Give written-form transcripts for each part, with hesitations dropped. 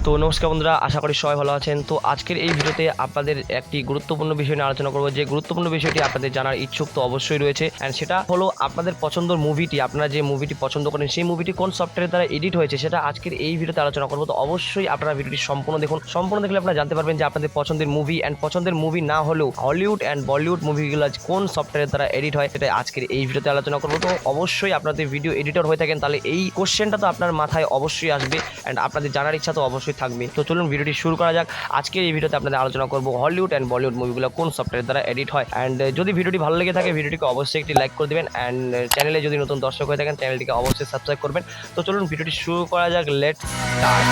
তো নমস্কার বন্ধুরা, আশা করি সবাই ভালো আছেন। তো আজকের এই ভিডিওতে আপনাদের একটি গুরুত্বপূর্ণ বিষয় নিয়ে আলোচনা করব। যে গুরুত্বপূর্ণ বিষয়টি আপনাদের জানার ইচ্ছুক তো অবশ্যই রয়েছে, অ্যান্ড সেটা হলো আপনাদের পছন্দের মুভিটি, আপনারা যে মুভিটি পছন্দ করেন সেই মুভিটি কোন সফটওয়্যারের দ্বারা এডিট হয়েছে সেটা আজকের এই ভিডিওতে আলোচনা করবো। তো অবশ্যই আপনারা ভিডিওটি সম্পূর্ণ দেখুন। সম্পূর্ণ দেখলে আপনারা জানতে পারবেন যে আপনাদের পছন্দের মুভি অ্যান্ড পছন্দের মুভি না হলেও হলিউড অ্যান্ড বলিউড মুভিগুলো কোন সফটওয়্যারের দ্বারা এডিট হয় সেটা আজকের এই ভিডিওতে আলোচনা করবো। তো অবশ্যই আপনাদের ভিডিও এডিটর হয়ে থাকেন তাহলে এই কোশ্চেনটা তো আপনার মাথায় অবশ্যই আসবে, অ্যান্ড আপনাদের জানার ইচ্ছা তো অবশ্যই থাকবে। তো চলুন ভিডিওটি শুরু করা যাক। আজকের এই ভিডিওতে আপনাদের আলোচনা করবো হলিউড অ্যান্ড বলিউড মুভিগুলো কোন সফটওয়্যার দ্বারা এডিট হয়। অ্যান্ড যদি ভিডিওটি ভালো লেগে থাকে ভিডিওটিকে অবশ্যই একটি লাইক করে দেবেন, অ্যান্ড চ্যানেলে যদি নতুন দর্শক হয়ে থাকেন চ্যানেলটিকে অবশ্যই সাবস্ক্রাইব করবেন। তো চলুন ভিডিওটি শুরু করা যাক। Let's start.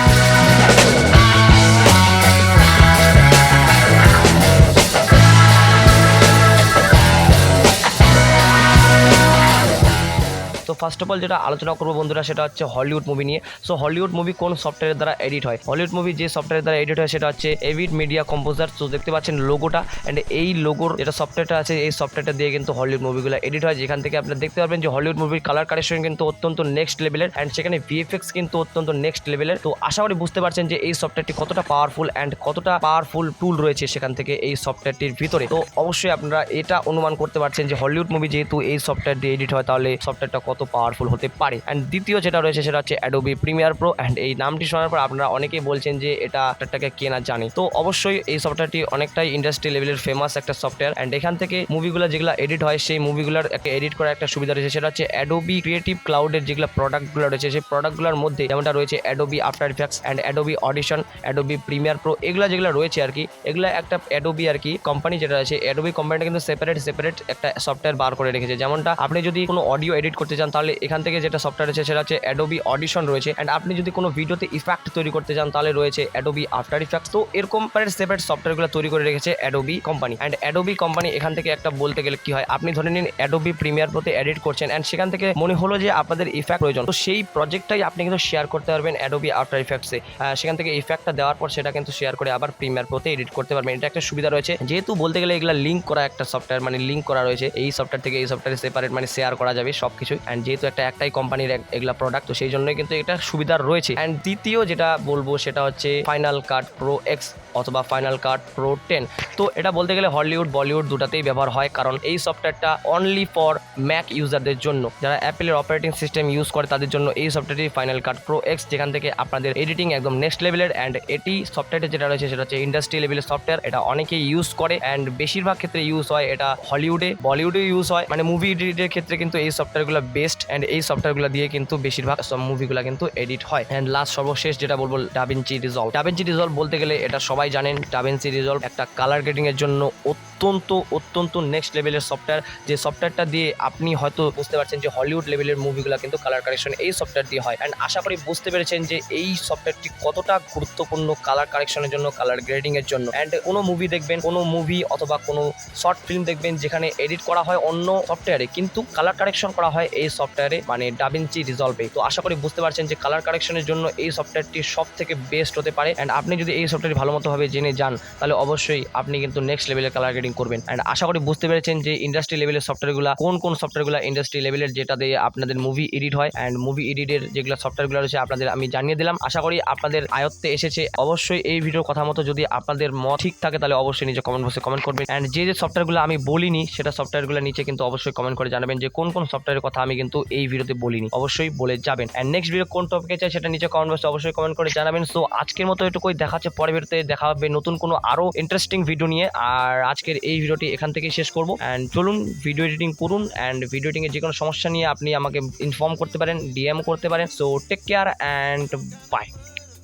তো ফার্স্ট অফ অল যেটা আলোচনা করবো বন্ধুরা সেটা হচ্ছে হলিউড মুভি নিয়ে। সো হলিউড মুভি কোন সফটওয়্যারের দ্বারা এডিট হয়? হলিউড মুভি যে সফটওয়্যারের দ্বারা এডিট হয় সেটা হচ্ছে এভিড মিডিয়া কম্পোজার। তো দেখতে পাচ্ছেন লোগোটা, অ্যান্ড এই লোগোর যেটা সফটওয়্যারটা আছে এই সফটওয়্যারটা দিয়ে কিন্তু হলিউড মুভিগুলো এডিট হয়, যেখান থেকে আপনারা দেখতে পারবেন যে হলিউড মুভির কালার কারেকশন কিন্তু অত্যন্ত নেক্সট লেভেলের, অ্যান্ড সেখানে ভিএফএক্স কিন্তু অত্যন্ত নেক্সট লেভেলের। তো আশা করি বুঝতে পারছেন যে এই সফটওয়্যারটি কতটা পাওয়ারফুল অ্যান্ড কতটা পাওয়ারফুল টুল রয়েছে সেখান থেকে এই সফটওয়্যারটির ভিতরে। তো অবশ্যই আপনারা এটা অনুমান করতে পারছেন যে হলিউড মুভি যেহেতু এই সফটওয়্যার দিয়ে এডিট হয় তাহলে সফটওয়্যারটা কত পাওয়ারফুল হতে পারে। অ্যান্ড দ্বিতীয় যেটা রয়েছে সেটা হচ্ছে অ্যাডোবি প্রিমিয়ার প্রো, অ্যান্ড এই নামটি শোনার পর আপনারা অনেকেই বলছেন যে এটা সফটওয়্যারটাকে কে না জানে। তো অবশ্যই এই সফটওয়্যারটি অনেকটাই ইন্ডাস্ট্রি লেভেলের ফেমাস একটা সফটওয়্যার, অ্যান্ড এখান থেকে মুভিগুলো যেগুলো এডিট হয় সেই মুভিগুলোর একটা এডিট করার একটা সুবিধা রয়েছে, সেটা হচ্ছে অ্যাডোবি ক্রিয়েটিভ ক্লাউডের যেগুলো প্রোডাক্টগুলো রয়েছে সেই প্রোডাক্টগুলোর মধ্যে যেমনটা রয়েছে Adobe after effects and Adobe audition, Adobe Premiere Pro, এগুলো যেগুলো রয়েছে আর কি, এগুলো একটা অ্যাডোবি আর কি কোম্পানি যেটা রয়েছে অ্যাডোবি কোম্পানিটা কিন্তু সেপারেট একটা সফটওয়্যার বার করে রেখেছে। যেমনটা আপনি যদি কোনো অডিও এডিট করতে চান তাহলে এখান থেকে যেটা সফটওয়্যার রয়েছে সেটা হচ্ছে অ্যাডোবি অডিশন রয়েছে, অ্যান্ড আপনি যদি কোনো ভিডিওতে ইফেক্ট তৈরি করতে চান তাহলে রয়েছে অ্যাডোবি আফটার ইফেক্টস। তো এরকম সেপারেট সফটওয়্যারগুলো তৈরি করে রেখেছে Adobe company, and Adobe company এখান থেকে একটা বলতে গেলে কি হয়, আপনি ধরে নিন অ্যাডোবি প্রিমিয়ার প্রোতে এডিট করছেন, অ্যান্ড সেখান থেকে মনে হলো যে আপনাদের ইফেক্ট প্রয়োজন, তো সেই প্রজেক্টটাই আপনি কিন্তু শেয়ার করতে পারবেন অ্যাডোবি আফটার ইফেক্টসে। সেখান থেকে ইফেক্টটা দেওয়ার পর সেটা কিন্তু শেয়ার করে আবার প্রিমিয়ার প্রোতে এডিট করতে পারবেন। এটা একটা সুবিধা রয়েছে, যেহেতু বলতে গেলে এগুলা লিঙ্ক করা একটা সফটওয়্যার, মানে লিঙ্ক করা রয়েছে এই সফটওয়্যার থেকে এই সফটওয়্যারে সেপারেট মানে শেয়ার করা যাবে সব কিছু, অ্যান্ড যেহেতু একটাই কোম্পানির এগুলা প্রোডাক্ট তো সেই জন্যই কিন্তু এটা সুবিধা রয়েছে। অ্যান্ড দ্বিতীয় যেটা বলবো সেটা হচ্ছে ফাইনাল কাট প্রো এক্স অথবা ফাইনাল কাট প্রো 10। তো এটা বলতে গেলে হলিউড বলিউড দুটাতেই ব্যবহার হয়, কারণ এই সফটওয়্যারটা অনলি ফর ম্যাক ইউজারদের জন্য, যারা অ্যাপেলের অপারেটিং সিস্টেম ইউজ করে তাদের জন্য এই সফটওয়্যারটি ফাইনাল কাট প্রো এক্স, যেখান থেকে আপনাদের এডিটিং একদম নেক্সট লেভেলের। অ্যান্ড এটি সফটওয়্যারটি যেটা রয়েছে সেটা হচ্ছে ইন্ডাস্ট্রি লেভেলের সফটওয়্যার, এটা অনেকেই ইউজ করে, অ্যান্ড বেশিরভাগ ক্ষেত্রে ইউজ হয় এটা হলিউডে বলিউডে ইউজ হয়, মানে মুভি এডিটের ক্ষেত্রে কিন্তু এই সফটওয়্যারগুলো বেস্ট, অ্যান্ড এই সফটওয়্যারগুলো দিয়ে কিন্তু বেশিরভাগ সব মুভিগুলো কিন্তু এডিট হয়। অ্যান্ড লাস্ট সর্বশেষ যেটা বলবো ডাভিঞ্চি রিজলভ। ডাভিঞ্চি রিজলভ বলতে গেলে এটা সবাই জানেন, ডাভিঞ্চি রিজলভ একটা কালার গ্রেডিং এর জন্য অত্যন্ত নেক্সট লেভেলের সফটওয়্যার, যে সফটওয়্যারটা দিয়ে আপনি হয়তো বুঝতে পারছেন যে হলিউড লেভেলের মুভিগুলো কিন্তু কালার কারেকশন এই সফটওয়্যার দিয়ে হয়। অ্যান্ড আশা করি বুঝতে পেরেছেন যে এই সফটওয়্যারটি কতটা গুরুত্বপূর্ণ কালার কারেকশনের জন্য, কালার গ্রেডিং এর জন্য। অ্যান্ড কোনো মুভি দেখবেন, কোনো মুভি অথবা কোনো শর্ট ফিল্ম দেখবেন যেখানে এডিট করা হয় অন্য সফটওয়্যারে কিন্তু কালার কারেকশন করা হয় এই সফটওয়্যারে, মানে ডাভিঞ্চি রিজলভে। তো আশা করি বুঝতে পারছেন যে কালার কারেকশনের জন্য এই সফটওয়্যারটি সব থেকে বেস্ট হতে পারে, অ্যান্ড আপনি যদি এই সফটওয়্যারটি ভালো মতো ভাবে জেনে যান তাহলে অবশ্যই আপনি কিন্তু নেক্সট লেভেলের কালার গ্রেডিং করবেন। অ্যান্ড আশা করি বুঝতে পেরেছেন যে ইন্ডাস্ট্রি লেভেলের সফটওয়্যারগুলো কোন সফটওয়্যারগুলো ইন্ডাস্ট্রি লেভেলের, যেটা দিয়ে আপনাদের মুভি এডিট হয়, অ্যান্ড মুভি এডিটের যেগুলো সফটওয়্যারগুলো রয়েছে আপনাদের আমি জানিয়ে দিলাম। আশা করি আপনাদের আয়ত্তে এসেছে। অবশ্যই এই ভিডিওর কথা মতো যদি আপনাদের মত ঠিক থাকে তাহলে অবশ্যই নিচে কমেন্ট বক্সে কমেন্ট করবেন, অ্যান্ড যে সফটওয়্যারগুলো আমি বলিনি সেটা সফটওয়্যারগুলো নিচে কিন্তু অবশ্যই কমেন্ট করে জানাবেন যে কোন সফটওয়্যারের কথা আমি কিন্তু এই ভিডিওতে বলিনি, অবশ্যই বলে যাবেন। অ্যান্ড নেক্সট ভিডিও কোন টপিকে চাই সেটা নিচে কমেন্ট বক্সে অবশ্যই কমেন্ট করে জানাবেন। সো আজকের মতো এটুকুই, দেখা হচ্ছে পরের ভিডিওতে, দেখা হবে নতুন কোনো আরো ইন্টারেস্টিং ভিডিও নিয়ে। আর আজকের এই ভিডিওটি এখান থেকেই শেষ করবো, অ্যান্ড চলুন ভিডিও এডিটিং করুন, অ্যান্ড ভিডিও এডিটিং এর যে কোনো সমস্যা নিয়ে আপনি আমাকে ইনফর্ম করতে পারেন, ডিএম করতে পারেন। So take care and by.